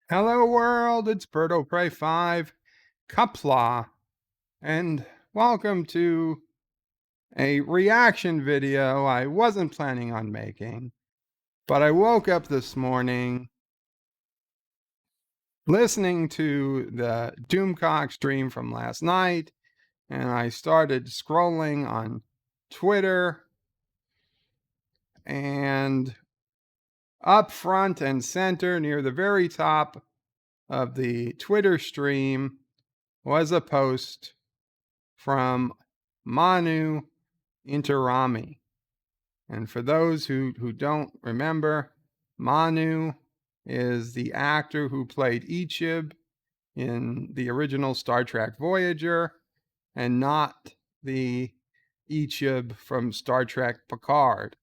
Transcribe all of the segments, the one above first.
Hello world, it's Berto Prey 5, Kapla, and welcome to a reaction video I wasn't planning on making, but I woke up this morning listening to the Doomcock stream from last night, and I started scrolling on Twitter, and up front and center near the very top of the Twitter stream was a post from Manu Intiraymi. And for those who don't remember, Manu is the actor who played Icheb in the original Star Trek Voyager, and not the Icheb from Star Trek Picard.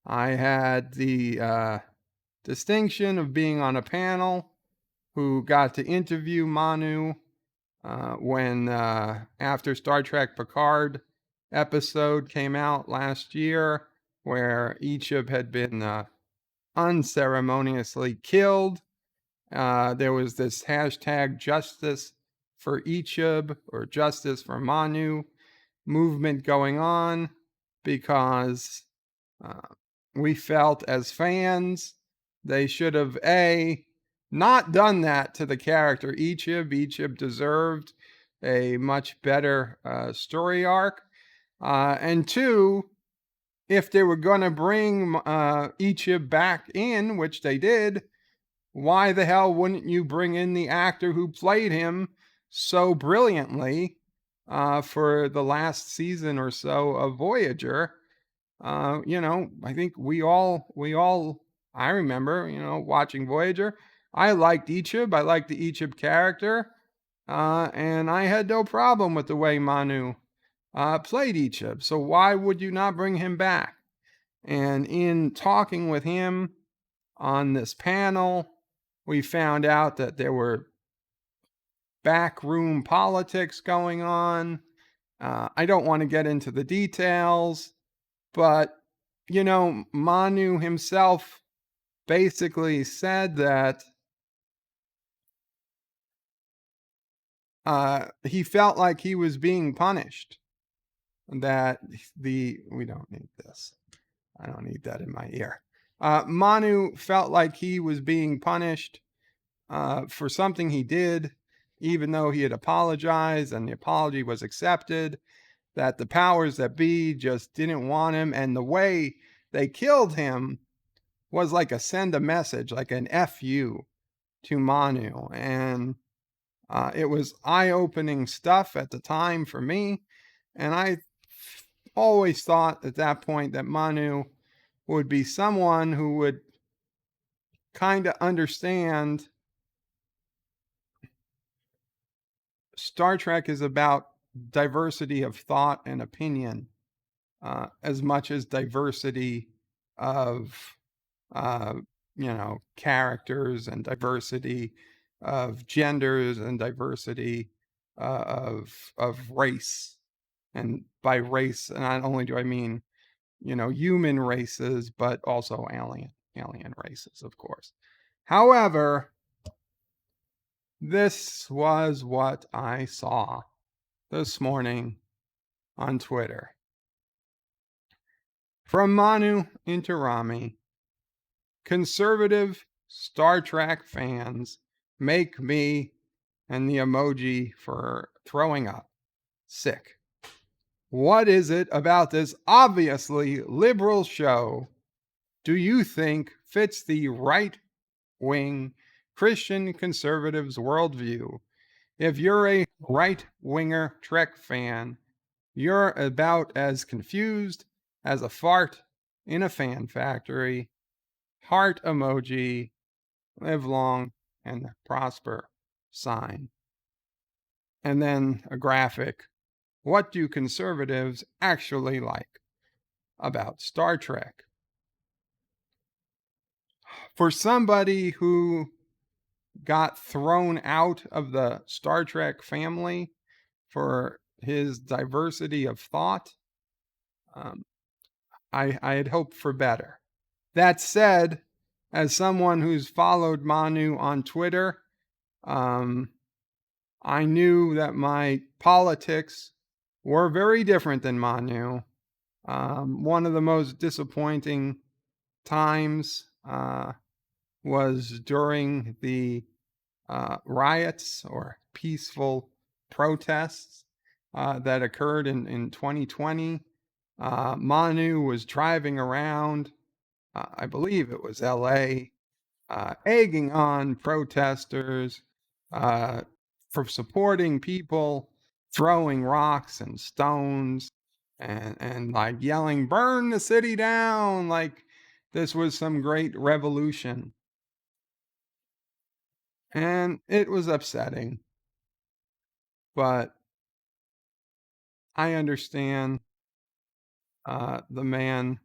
I had the distinction of being on a panel who got to interview Manu when after Star Trek Picard episode came out last year, where Icheb had been unceremoniously killed. There was this hashtag justice for Icheb or justice for Manu movement going on because uh, we felt as fans they should have not done that to the character Icheb. Icheb deserved a much better story arc. And two, if they were going to bring Icheb back in, which they did, why the hell wouldn't you bring in the actor who played him so brilliantly for the last season or so of Voyager? I think I remember, watching Voyager. I liked Icheb. I liked the Icheb character. And I had no problem with the way Manu played Icheb. So why would you not bring him back? And in talking with him on this panel, we found out that there were backroom politics going on. I don't want to get into the details, but Manu himself basically said that he felt like he was being punished. That we don't need this. I don't need that in my ear. Manu felt like he was being punished for something he did, even though he had apologized and the apology was accepted, that the powers that be just didn't want him. And the way they killed him was like a send a message, like an FU to Manu. And it was eye-opening stuff at the time for me. And I always thought at that point that Manu would be someone who would kind of understand Star Trek is about diversity of thought and opinion as much as diversity of characters and diversity of genders and diversity of race. And by race, not only do I mean human races, but also alien races, of course. However, this was what I saw this morning on Twitter from Manu Intirami. Conservative Star Trek fans make me, and the emoji for throwing up, sick. What is it about this obviously liberal show do you think fits the right wing Christian conservatives' worldview? If you're a right winger Trek fan, you're about as confused as a fart in a fan factory. Heart emoji, live long and prosper sign. And then a graphic. What do conservatives actually like about Star Trek? For somebody who got thrown out of the Star Trek family for his diversity of thought, I had hoped for better. That said, as someone who's followed Manu on Twitter Um, I knew that my politics were very different than Manu. One of the most disappointing times was during the riots or peaceful protests that occurred in 2020. Manu was driving around, I believe it was LA, egging on protesters uh, for supporting people, throwing rocks and stones, and like yelling, "Burn the city down!" Like this was some great revolution. And it was upsetting, but I understand the man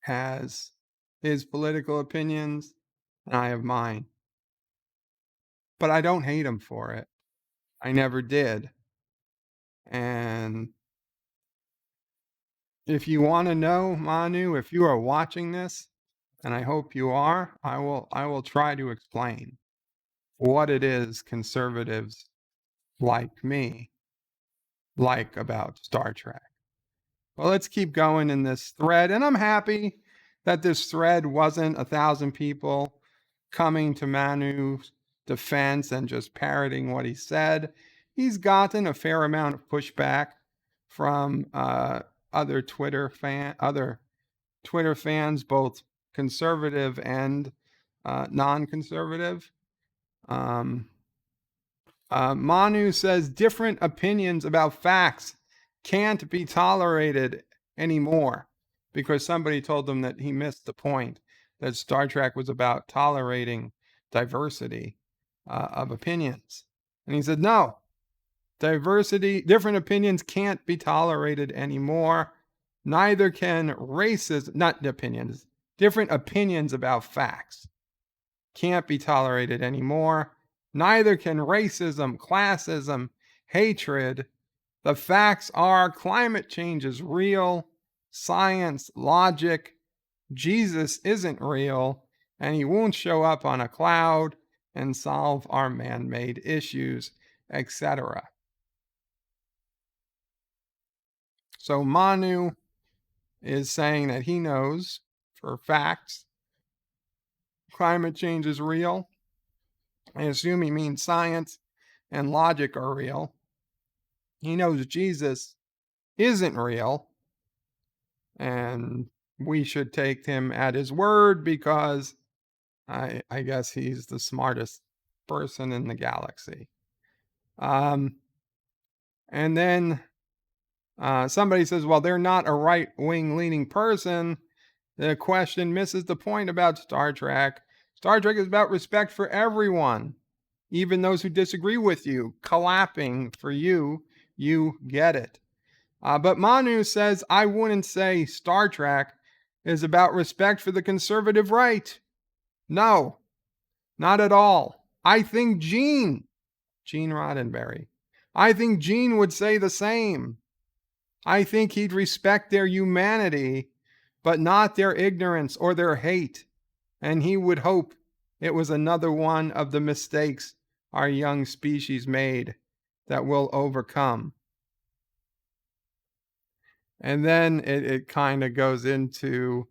has his political opinions, and I have mine. But I don't hate him for it. I never did. And if you want to know, Manu, if you are watching this, and I hope you are, I will try to explain what it is conservatives like me like about Star Trek. Well, let's keep going in this thread. And I'm happy that this thread wasn't 1,000 people coming to Manu's defense and just parroting what he said. He's gotten a fair amount of pushback from other Twitter fans, both conservative and non-conservative. Um, Manu says different opinions about facts can't be tolerated anymore because somebody told him that he missed the point, that Star Trek was about tolerating diversity of opinions. And he said, no, different opinions can't be tolerated anymore. Neither can racism, not opinions, different opinions about facts can't be tolerated anymore. Neither can racism, classism, hatred. The facts are climate change is real, science, logic. Jesus isn't real, and he won't show up on a cloud and solve our man made issues, etc. So Manu is saying that he knows for facts climate change is real. I assume he means science and logic are real. He knows Jesus isn't real, and we should take him at his word because I guess he's the smartest person in the galaxy. And then somebody says, well, they're not a right wing leaning person. The question misses the point about Star Trek. Star Trek is about respect for everyone, even those who disagree with you. Clapping for you, you get it. But Manu says, I wouldn't say Star Trek is about respect for the conservative right. No, not at all. I think Gene Roddenberry, I think Gene would say the same. I think he'd respect their humanity, but not their ignorance or their hate. And he would hope it was another one of the mistakes our young species made that we'll overcome. And then it kind of goes into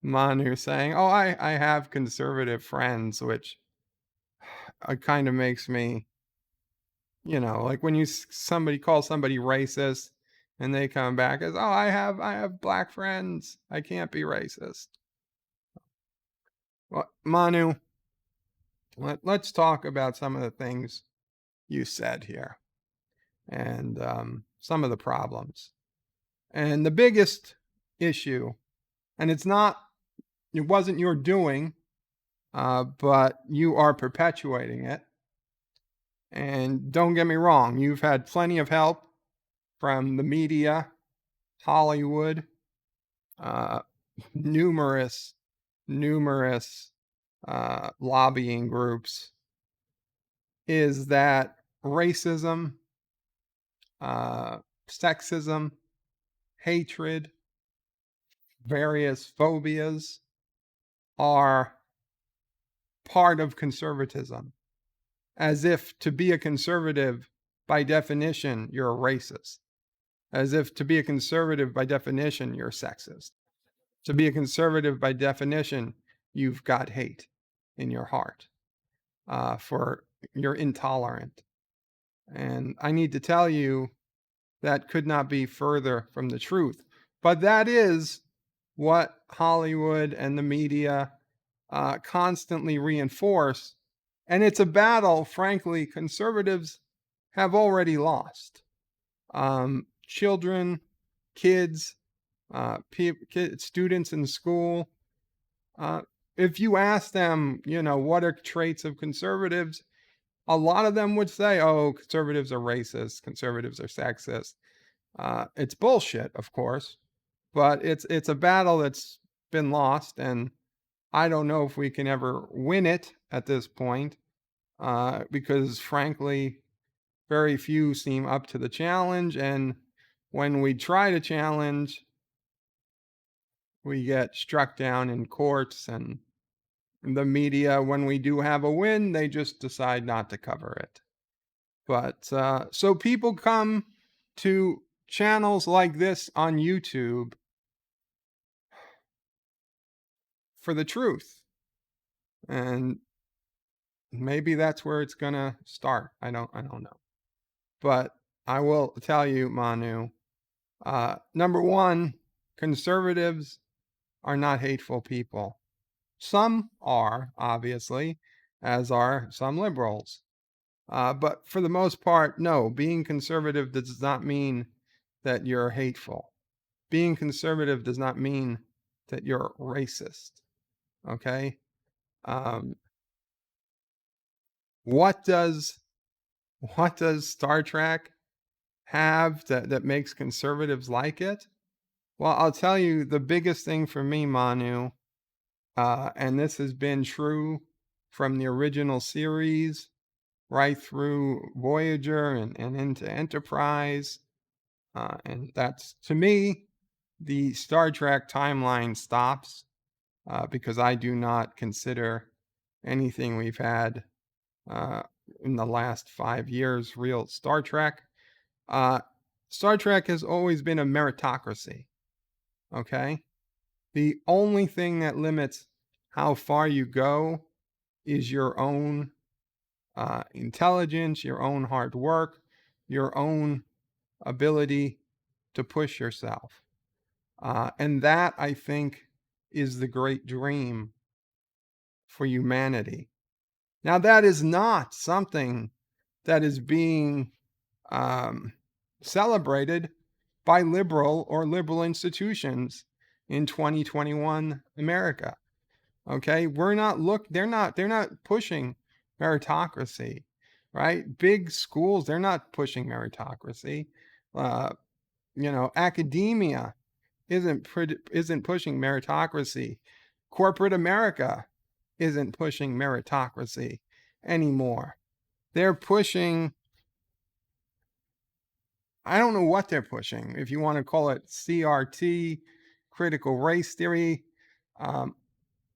Manu saying, oh, I have conservative friends, which kind of makes me, like when somebody calls somebody racist and they come back as, oh, I have black friends. I can't be racist. Well, Manu, let's talk about some of the things you said here and some of the problems. And the biggest issue, and it wasn't your doing, but you are perpetuating it. And don't get me wrong, you've had plenty of help from the media, Hollywood, uh, numerous lobbying groups, is that racism, sexism, hatred, various phobias are part of conservatism. as if to be a conservative, by definition, you're a racist. As if to be a conservative, by definition, you're a sexist. To be a conservative, by definition, you've got hate in your heart, for you're intolerant. And I need to tell you that could not be further from the truth. But that is what Hollywood and the media constantly reinforce. And it's a battle, frankly, conservatives have already lost. Children, kids, students in school, if you ask them, what are traits of conservatives, a lot of them would say, oh, conservatives are racist, conservatives are sexist. It's bullshit, of course, but it's a battle that's been lost, and I don't know if we can ever win it at this point, because frankly, very few seem up to the challenge, and when we try to challenge, we get struck down in courts, and the media, when we do have a win, they just decide not to cover it. But so people come to channels like this on YouTube for the truth. And maybe that's where it's gonna start. I don't know. But I will tell you, Manu, number one, conservatives are not hateful people. Some are, obviously, as are some liberals. But for the most part, no, being conservative does not mean that you're hateful. Being conservative does not mean that you're racist. Okay? Um, what does Star Trek have that makes conservatives like it? Well, I'll tell you the biggest thing for me, Manu, and this has been true from the original series right through Voyager and into Enterprise. And that's, to me, the Star Trek timeline stops, because I do not consider anything we've had uh, in the last 5 years real Star Trek. Uh, Star Trek has always been a meritocracy, okay? The only thing that limits how far you go is your own intelligence, your own hard work, your own ability to push yourself. And that, I think, is the great dream for humanity. Now, that is not something that is being um, celebrated by liberal institutions in 2021 America. Okay, they're not pushing meritocracy, right? Big schools, they're not pushing meritocracy. Uh, academia isn't pushing meritocracy. Corporate America isn't pushing meritocracy anymore. They're pushing, I don't know what they're pushing, if you want to call it CRT, critical race theory. Um,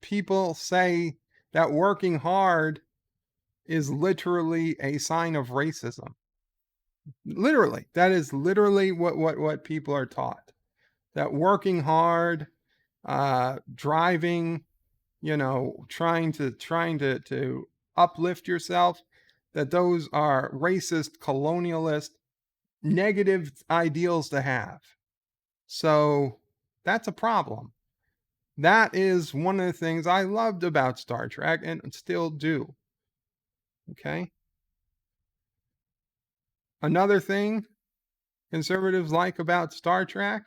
People say that working hard is literally a sign of racism. Literally, that is literally what people are taught. That working hard, driving, trying to uplift yourself, that those are racist, colonialist, negative ideals to have. So that's a problem. That is one of the things I loved about Star Trek and still do. Okay. Another thing conservatives like about Star Trek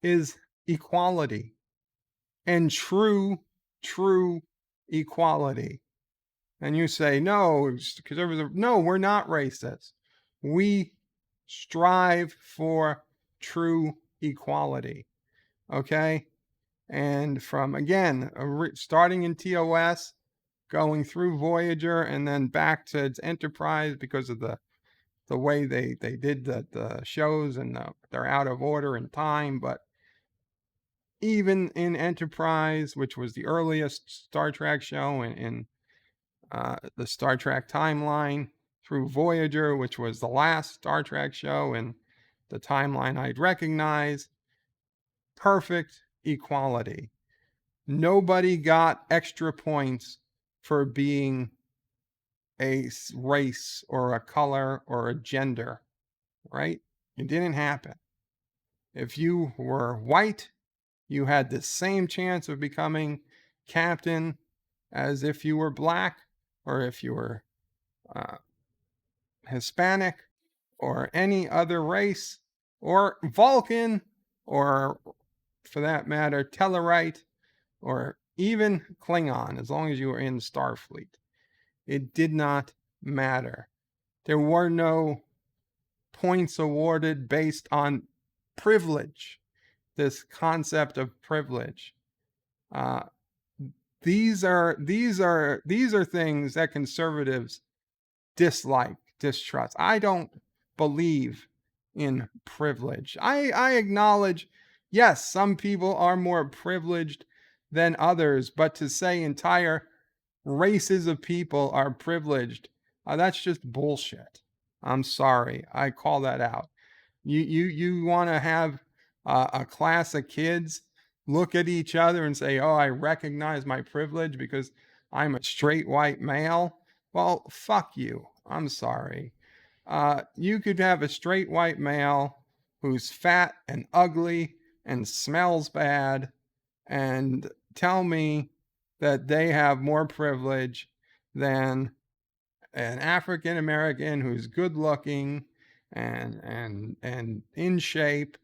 is equality, and true equality. And you say, no, conservatives, no, we're not racist. We strive for true equality. Okay. And from, again, starting in TOS, going through Voyager, and then back to its Enterprise because of the way they did the shows, and they're out of order in time. But even in Enterprise, which was the earliest Star Trek show in the Star Trek timeline through Voyager, which was the last Star Trek show and the timeline I'd recognize. Perfect equality. Nobody got extra points for being a race or a color or a gender, right? It didn't happen. If you were white, you had the same chance of becoming captain as if you were black or if you were uh, Hispanic or any other race or Vulcan or, for that matter, Tellarite or even Klingon, as long as you were in Starfleet. It did not matter. There were no points awarded based on privilege, this concept of privilege. Uh, these are things that conservatives dislike, distrust. I don't believe in privilege. I acknowledge, yes, some people are more privileged than others, but to say entire races of people are privileged, that's just bullshit. I'm sorry. I call that out. You want to have a class of kids look at each other and say, "Oh, I recognize my privilege because I'm a straight white male." Well, fuck you. I'm sorry. You could have a straight white male who's fat and ugly and smells bad and tell me that they have more privilege than an African American who's good looking and in shape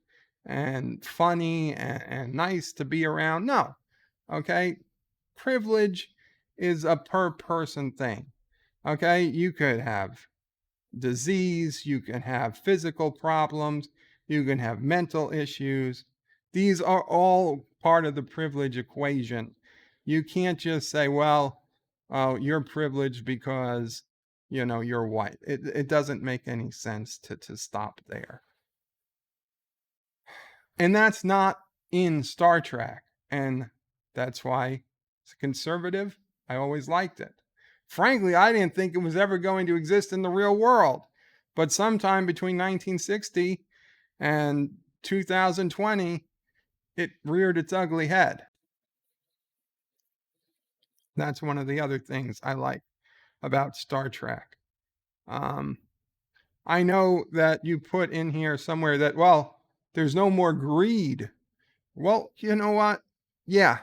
and funny and nice to be around. No. Okay. Privilege is a per person thing. Okay. You could have disease, you can have physical problems, you can have mental issues. These are all part of the privilege equation. You can't just say, well, you're privileged because you're white. It doesn't make any sense to stop there. And that's not in Star Trek. And that's why, as a conservative, I always liked it. Frankly, I didn't think it was ever going to exist in the real world. But sometime between 1960 and 2020, it reared its ugly head. That's one of the other things I like about Star Trek. Um, I know that you put in here somewhere that, well, there's no more greed. Well, you know what? Yeah,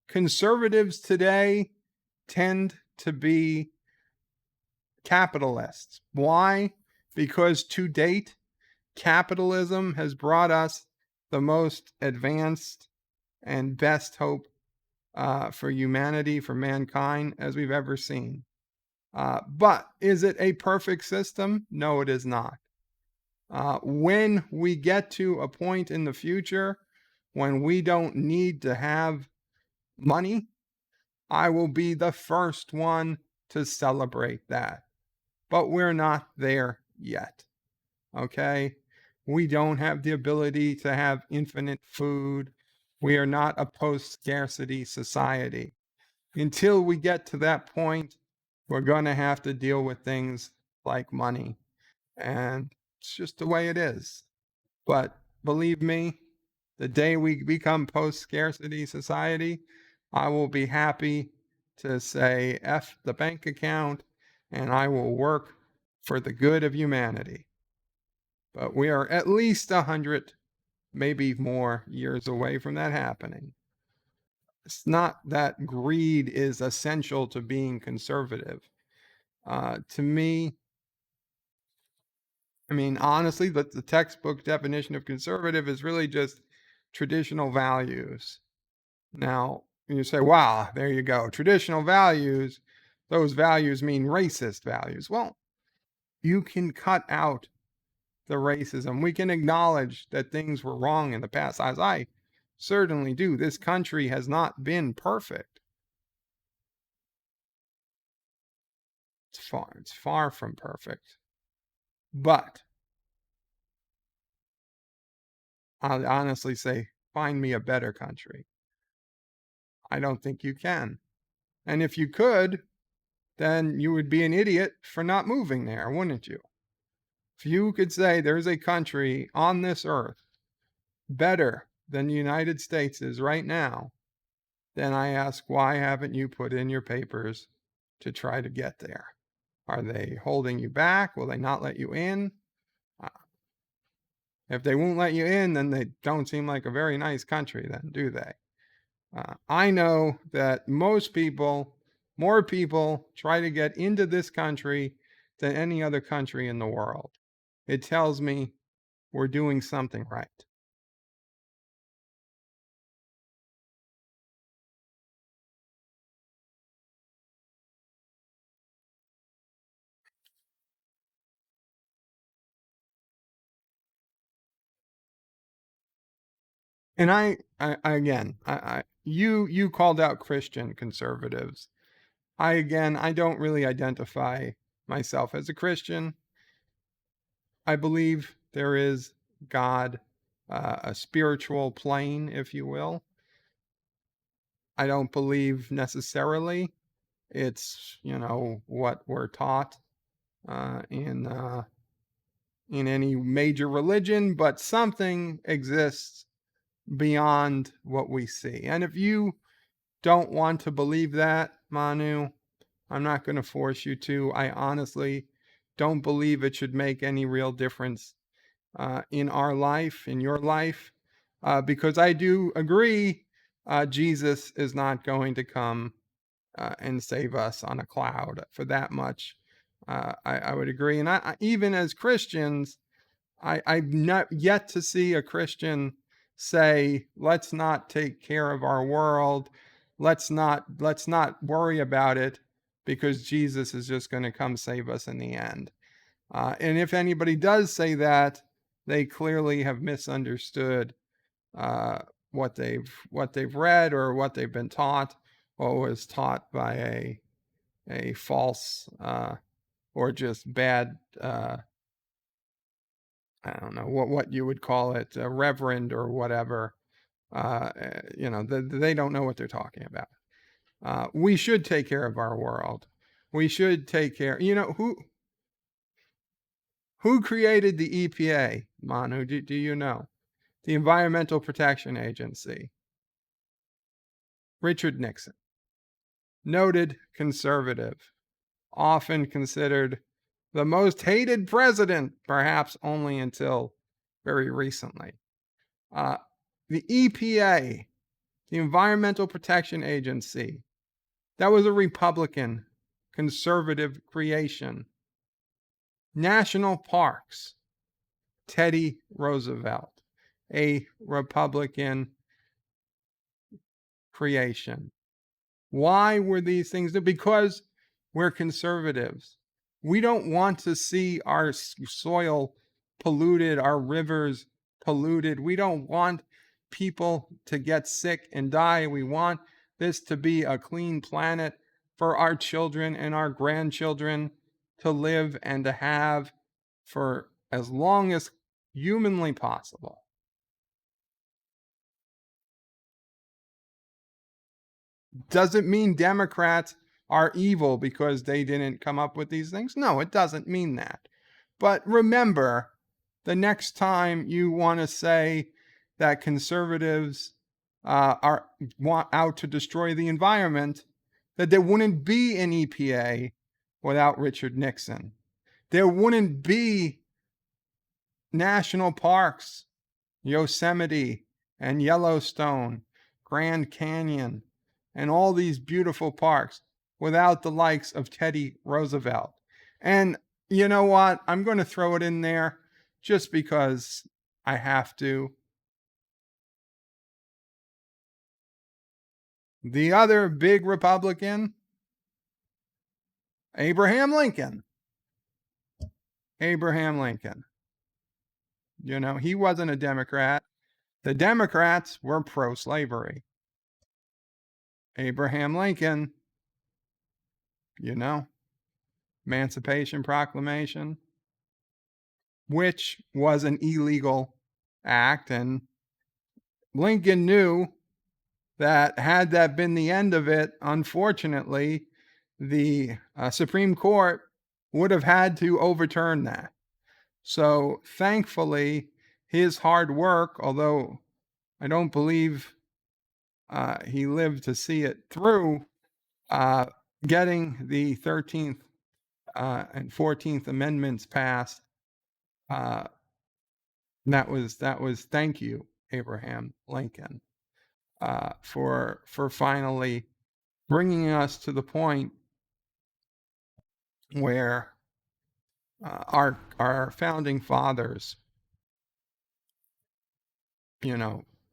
conservatives today tend to be capitalists. Why? Because to date, capitalism has brought us the most advanced and best hope for humanity, for mankind, as we've ever seen. But is it a perfect system? No, it is not. When we get to a point in the future when we don't need to have money, I will be the first one to celebrate that. But we're not there yet. Okay? We don't have the ability to have infinite food. We are not a post scarcity society. Until we get to that point, we're going to have to deal with things like money. And it's just the way it is. But believe me, the day we become post scarcity society, I will be happy to say F the bank account and I will work for the good of humanity. But we are at least 100, maybe more years away from that happening. It's not that greed is essential to being conservative. To me, I mean, honestly, the textbook definition of conservative is really just traditional values. Now, you say, wow, there you go. Traditional values, those values mean racist values. Well, you can cut out the racism. We can acknowledge that things were wrong in the past, as I certainly do. This country has not been perfect. It's far from perfect. But I'll honestly say, find me a better country. I don't think you can. And if you could, then you would be an idiot for not moving there, wouldn't you? If you could say there's a country on this earth better than the United States is right now, then I ask, why haven't you put in your papers to try to get there? Are they holding you back? Will they not let you in? Uh, if they won't let you in, then they don't seem like a very nice country, then, do they? I know that more people try to get into this country than any other country in the world. It tells me we're doing something right. And you called out Christian conservatives. I don't really identify myself as a Christian. I believe there is God, a spiritual plane, if you will. I don't believe necessarily it's, what we're taught uh, in uh, in any major religion, but something exists beyond what we see. And if you don't want to believe that, Manu, I'm not going to force you to. I honestly don't believe it should make any real difference in our life, in your life, because I do agree Jesus is not going to come and save us on a cloud. For that much, I would agree. And even as Christians, I've not yet to see a Christian say, "Let's not take care of our world. Let's not worry about it because Jesus is just going to come save us in the end." And if anybody does say that, they clearly have misunderstood uh, what they've read or what they've been taught, or was taught by a false or just bad. I don't know what you would call it, a reverend or whatever. They don't know what they're talking about. We should take care of our world. We should take care. Who created the EPA, Manu? Do you know? The Environmental Protection Agency. Richard Nixon, noted conservative, often considered the most hated president, perhaps only until very recently. Uh, the EPA, the Environmental Protection Agency, that was a Republican conservative creation. National parks, Teddy Roosevelt, a Republican creation. Why were these things? Because we're conservatives. We don't want to see our soil polluted, our rivers polluted. We don't want people to get sick and die. We want this to be a clean planet for our children and our grandchildren to live and to have for as long as humanly possible. Doesn't mean Democrats are evil because they didn't come up with these things. No, it doesn't mean that. But remember, the next time you want to say that conservatives are want out to destroy the environment, that there wouldn't be an EPA without Richard Nixon. There wouldn't be national parks, Yosemite and Yellowstone, Grand Canyon, and all these beautiful parks without the likes of Teddy Roosevelt. And you know what? I'm going to throw it in there just because I have to. The other big Republican, Abraham Lincoln. Abraham Lincoln. He wasn't a Democrat. The Democrats were pro slavery. Abraham Lincoln, you know, Emancipation Proclamation, which was an illegal act. And Lincoln knew that had that been the end of it, unfortunately, the Supreme Court would have had to overturn that. So thankfully, his hard work, although I don't believe he lived to see it through, getting the 13th and 14th Amendments passed, that was thank you, Abraham Lincoln, for finally bringing us to the point where our founding fathers,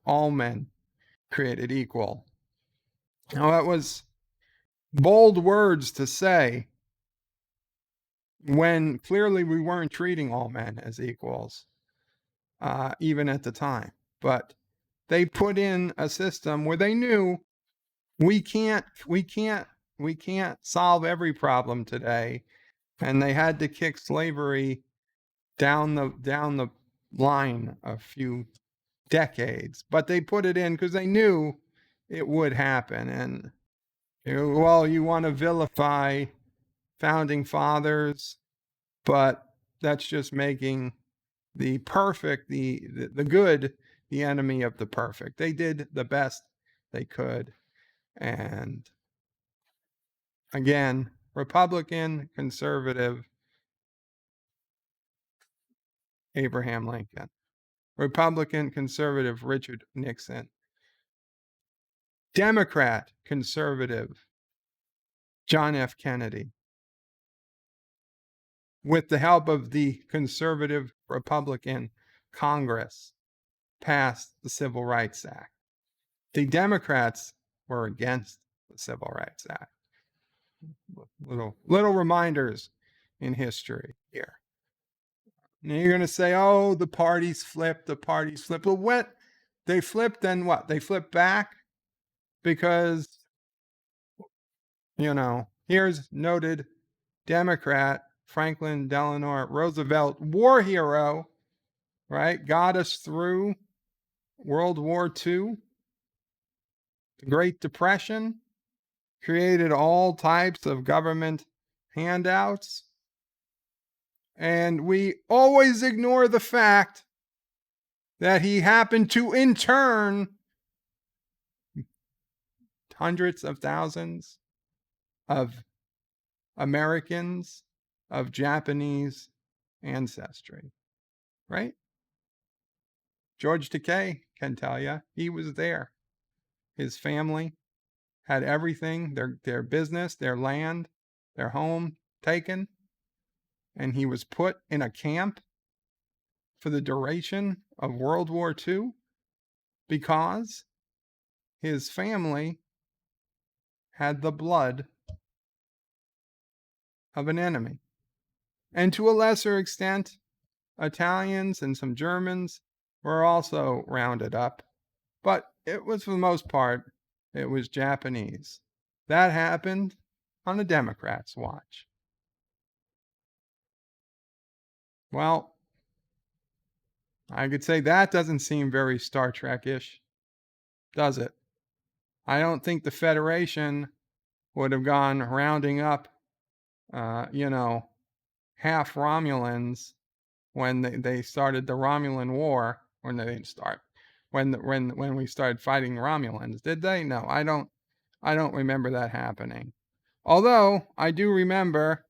all men created equal. Now, that was bold words to say when clearly we weren't treating all men as equals, even at the time. But they put in a system where they knew we can't solve every problem today, and they had to kick slavery down the line a few decades. But they put it in because they knew it would happen. And you want to vilify founding fathers, but that's just making the perfect, the good, the enemy of the perfect. They did the best they could. And again, Republican, conservative, Abraham Lincoln. Republican, conservative, Richard Nixon. Democrat, conservative, John F. Kennedy. With the help of the conservative Republican Congress, passed the Civil Rights Act. The Democrats were against the Civil Rights Act. Little reminders in history here. Now you're going to say, oh, the parties flipped. Well, what? They flipped, then what? They flipped back because, here's noted Democrat Franklin Delano Roosevelt, war hero, right? Got us through World War II, the Great Depression, created all types of government handouts. And we always ignore the fact that he happened to intern hundreds of thousands of Americans of Japanese ancestry, right? George Takei can tell you he was there. His family had everything, their business, their land, their home taken, and he was put in a camp for the duration of World War II because his family had the blood of an enemy. And to a lesser extent, Italians and some Germans were also rounded up, but it was, for the most part, it was Japanese. That happened on a Democrat's watch. Well, I could say that doesn't seem very Star Trek-ish, does it? I don't think the Federation would have gone rounding up, half Romulans when they started the Romulan War, or they didn't start. When we started fighting Romulans, did they? No, I don't remember that happening. Although I do remember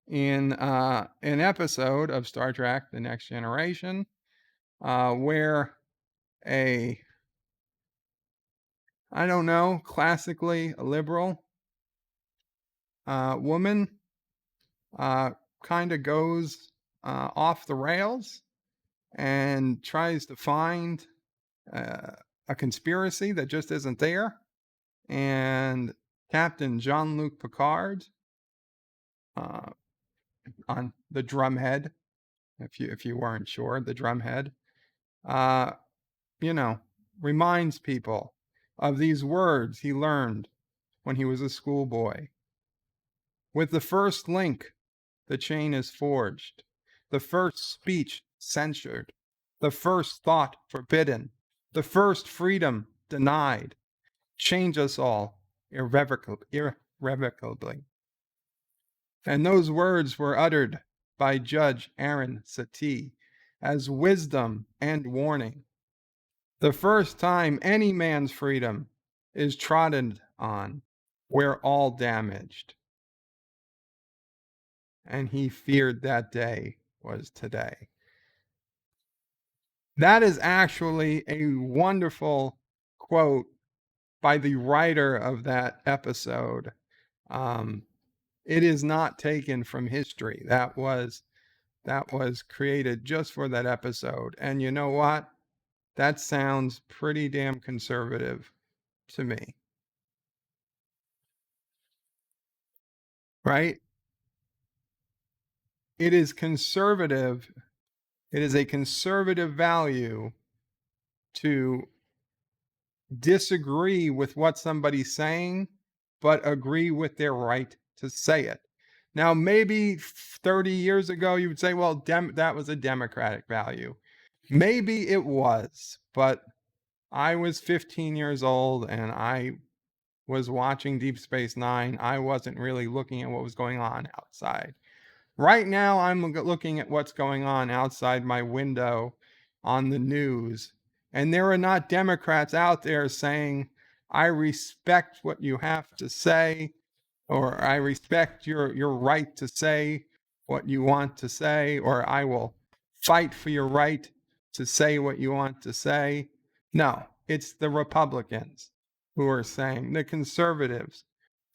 in an episode of Star Trek: The Next Generation, where classically liberal woman kind of goes off the rails and tries to find a conspiracy that just isn't there. And Captain Jean-Luc Picard, on the drumhead, if you weren't sure, the drumhead, reminds people of these words he learned when he was a schoolboy. With the first link, the chain is forged. The first speech censored. The first thought forbidden. The first freedom denied. Change us all irrevocably. And those words were uttered by Judge Aaron Satie as wisdom and warning. The first time any man's freedom is trodden on, we're all damaged. And he feared that day was today. That is actually a wonderful quote by the writer of that episode. Um, it is not taken from history. That was created just for that episode. And you know what? That sounds pretty damn conservative to me. Right? It is conservative. It is a conservative value to disagree with what somebody's saying, but agree with their right to say it. Now, maybe 30 years ago, you would say, well, that was a democratic value. Maybe it was, but I was 15 years old and I was watching Deep Space Nine. I wasn't really looking at what was going on outside. Right now, I'm looking at what's going on outside my window on the news. And there are not Democrats out there saying, I respect what you have to say, or I respect your right to say what you want to say, or I will fight for your right to say what you want to say. No, it's the Republicans who are saying, the conservatives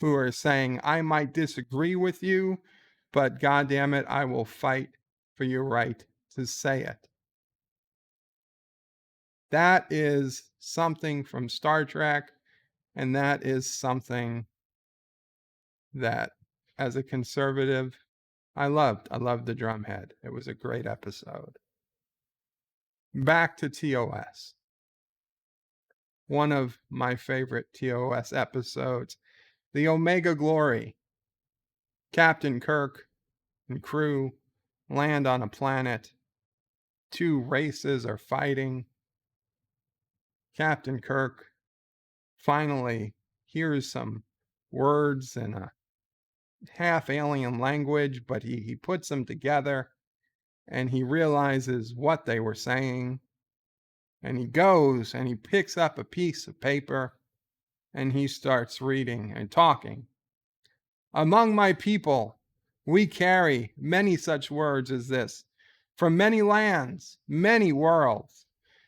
who are saying, I might disagree with you, but God damn it, I will fight for your right to say it. That is something from Star Trek, and that is something that, as a conservative, I loved. I loved the drumhead. It was a great episode. Back to TOS. One of my favorite TOS episodes, the Omega Glory. Captain Kirk and crew land on a planet. Two races are fighting. Captain Kirk finally hears some words in a half alien language, but he puts them together and he realizes what they were saying. And he goes and he picks up a piece of paper and he starts reading and talking. Among my people, we carry many such words as this. From many lands, many worlds,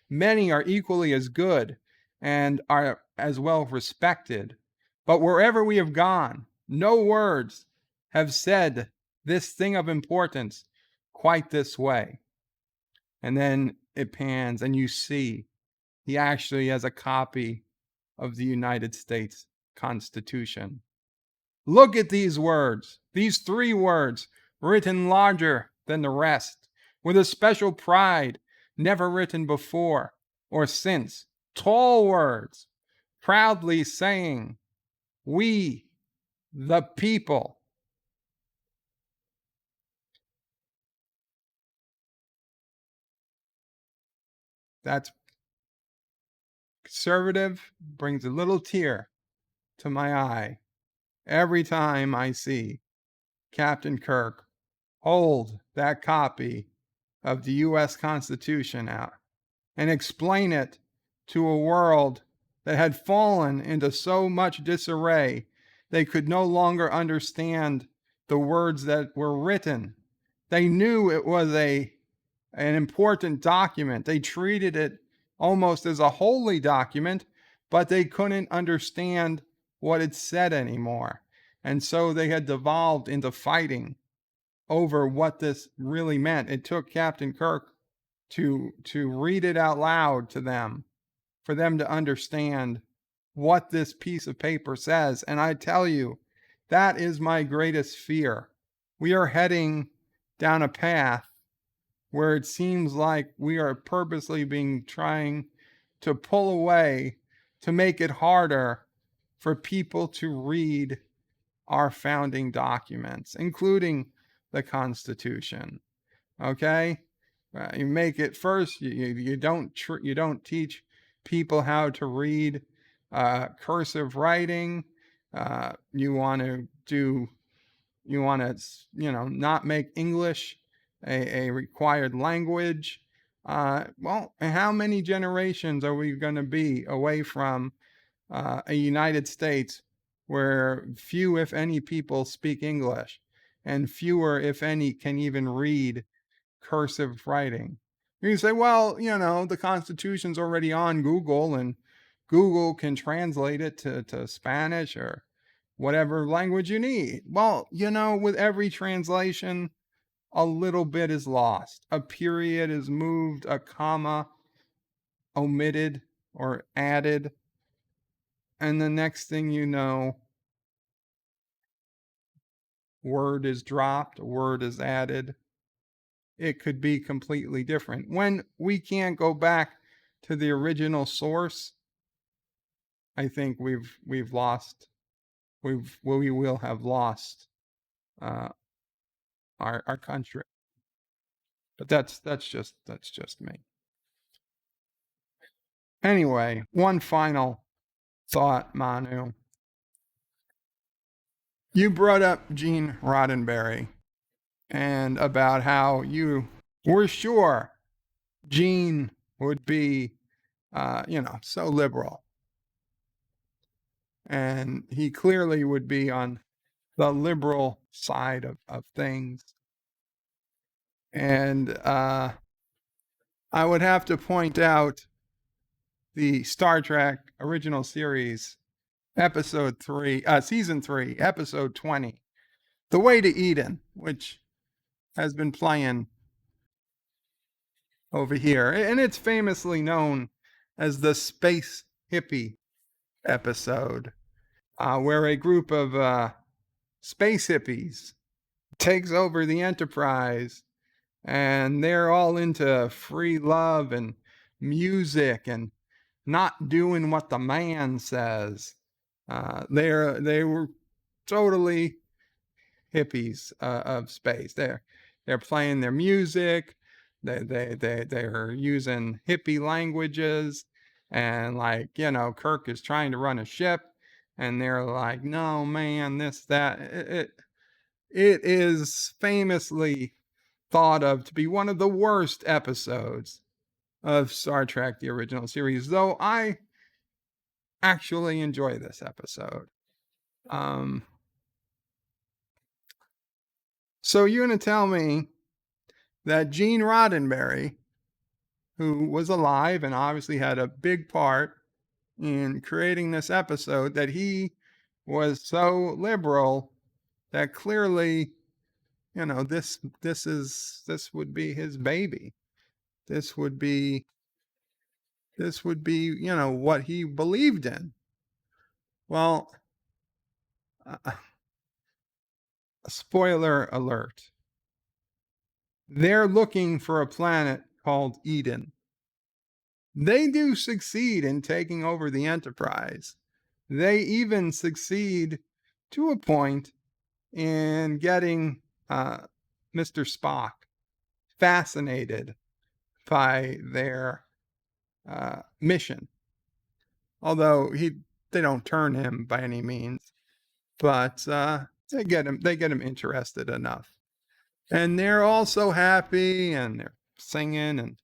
many are equally as good and are as well respected. But wherever we have gone, no words have said this thing of importance quite this way. And then it pans and you see he actually has a copy of the United States Constitution. Look at these words, these three words, written larger than the rest, with a special pride never written before or since. Tall words, proudly saying, we, the people. That's conservative, brings a little tear to my eye every time I see Captain Kirk hold that copy of the U.S. Constitution out and explain it to a world that had fallen into so much disarray they could no longer understand the words that were written. They knew it was an important document. They treated it almost as a holy document, but they couldn't understand what it said anymore. And so they had devolved into fighting over what this really meant. It took Captain Kirk to read it out loud to them for them to understand what this piece of paper says. And I tell you, that is my greatest fear. We are heading down a path where it seems like we are purposely trying to pull away to make it harder for people to read our founding documents, including the Constitution. Okay, you make it first. You don't teach people how to read cursive writing. You want to do You want to, not make English a required language. Well, how many generations are we going to be away from a United States where few, if any, people speak English, and fewer, if any, can even read cursive writing? You can say, well, the Constitution's already on Google, and Google can translate it to Spanish or whatever language you need. Well, with every translation, a little bit is lost. A period is moved, a comma omitted or added. And the next thing you know, word is dropped, a word is added. It could be completely different. When we can't go back to the original source, I think we will have lost uh, our country. But that's just me. Anyway, one final thought, Manu. You brought up Gene Roddenberry and about how you were sure Gene would be, so liberal. And he clearly would be on the liberal side of things. And I would have to point out the Star Trek original series, season 3, episode 20, The Way to Eden, which has been playing over here. And it's famously known as the Space Hippie episode, where a group of space hippies takes over the Enterprise, and they're all into free love and music and not doing what the man says. They were totally hippies of space. They're playing their music. They're using hippie languages, and Kirk is trying to run a ship, and they're like, no man, this that. It is famously thought of to be one of the worst episodes of Star Trek, the original series, though I actually enjoy this episode. So you're going to tell me that Gene Roddenberry, who was alive and obviously had a big part in creating this episode, that he was so liberal that clearly, this would be his baby. This would be what he believed in. Well, spoiler alert. They're looking for a planet called Eden. They do succeed in taking over the Enterprise. They even succeed to a point in getting Mr. Spock fascinated by their mission. Although they don't turn him by any means, but they get him interested enough. And they're all so happy, and they're singing and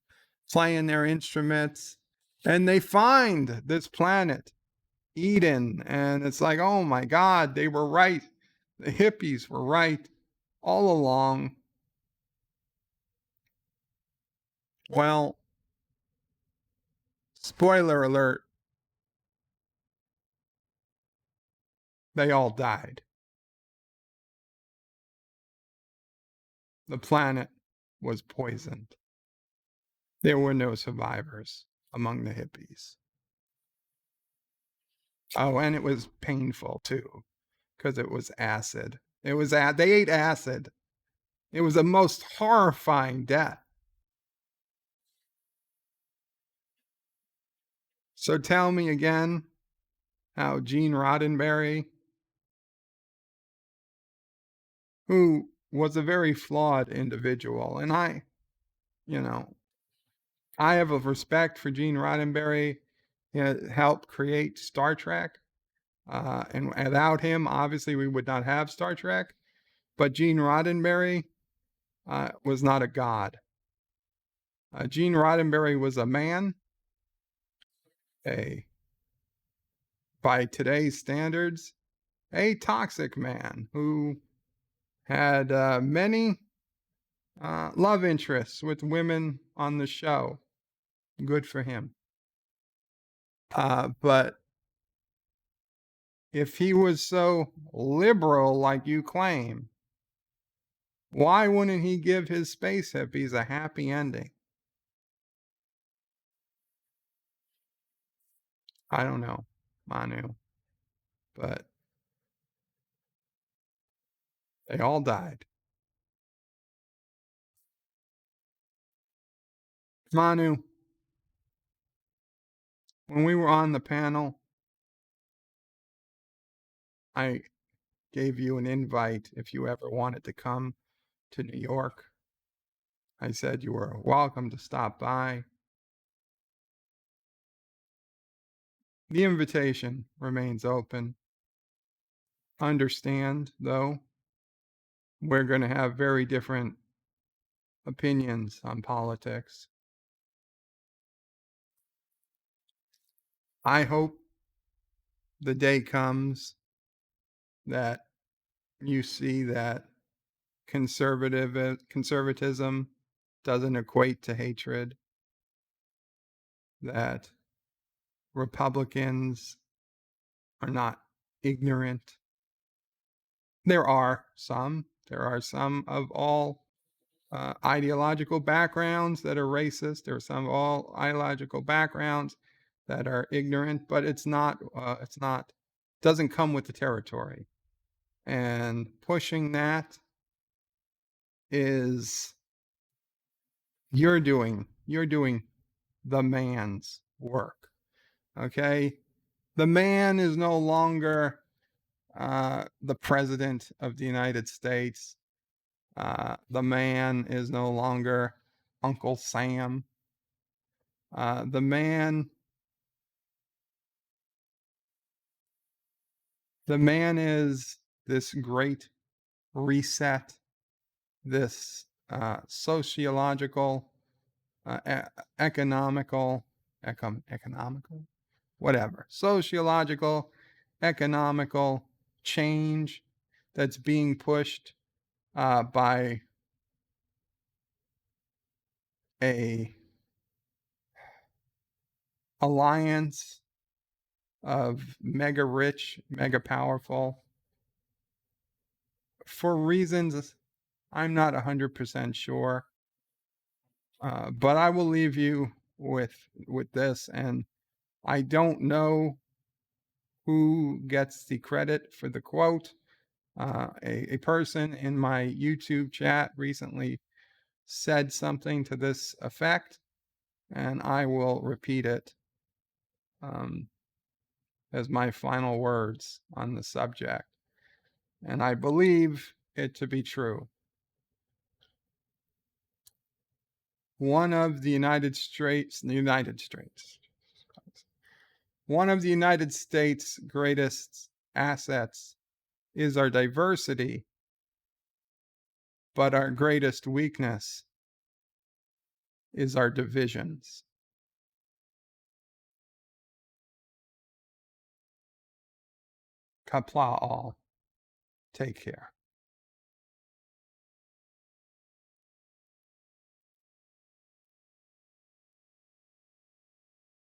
playing their instruments, and they find this planet, Eden, and it's like, oh my God, they were right. The hippies were right all along. Well, spoiler alert, they all died. The planet was poisoned. There were no survivors among the hippies. Oh, and it was painful too, because it was acid. They ate acid. It was the most horrifying death. So tell me again how Gene Roddenberry, who was a very flawed individual, and I have a respect for Gene Roddenberry. He helped create Star Trek, and without him, obviously, we would not have Star Trek. But Gene Roddenberry was not a god. Gene Roddenberry was a man, a by today's standards, a toxic man who had many love interests with women on the show. Good for him. But if he was so liberal like you claim, why wouldn't he give his space hippies a happy ending? I don't know, Manu, but they all died. Manu, when we were on the panel, I gave you an invite if you ever wanted to come to New York. I said you were welcome to stop by. The invitation remains open. Understand, though, we're going to have very different opinions on politics. I hope the day comes that you see that conservatism doesn't equate to hatred, that Republicans are not ignorant. There are some of all ideological backgrounds that are racist. There are some of all ideological backgrounds that are ignorant, but it's not, doesn't come with the territory. And pushing that is, you're doing the man's work. Okay? The man is no longer the president of the United States. The man is no longer Uncle Sam. The man is this great reset, this sociological, economical, whatever, sociological, economical change that's being pushed by a alliance of mega rich, mega powerful, for reasons I'm not 100% sure. But I will leave you with this, and I don't know who gets the credit for the quote. A person in my YouTube chat recently said something to this effect, and I will repeat it as my final words on the subject. And I believe it to be true. One of the United States' greatest assets is our diversity, but our greatest weakness is our divisions. Kapla all. Take care.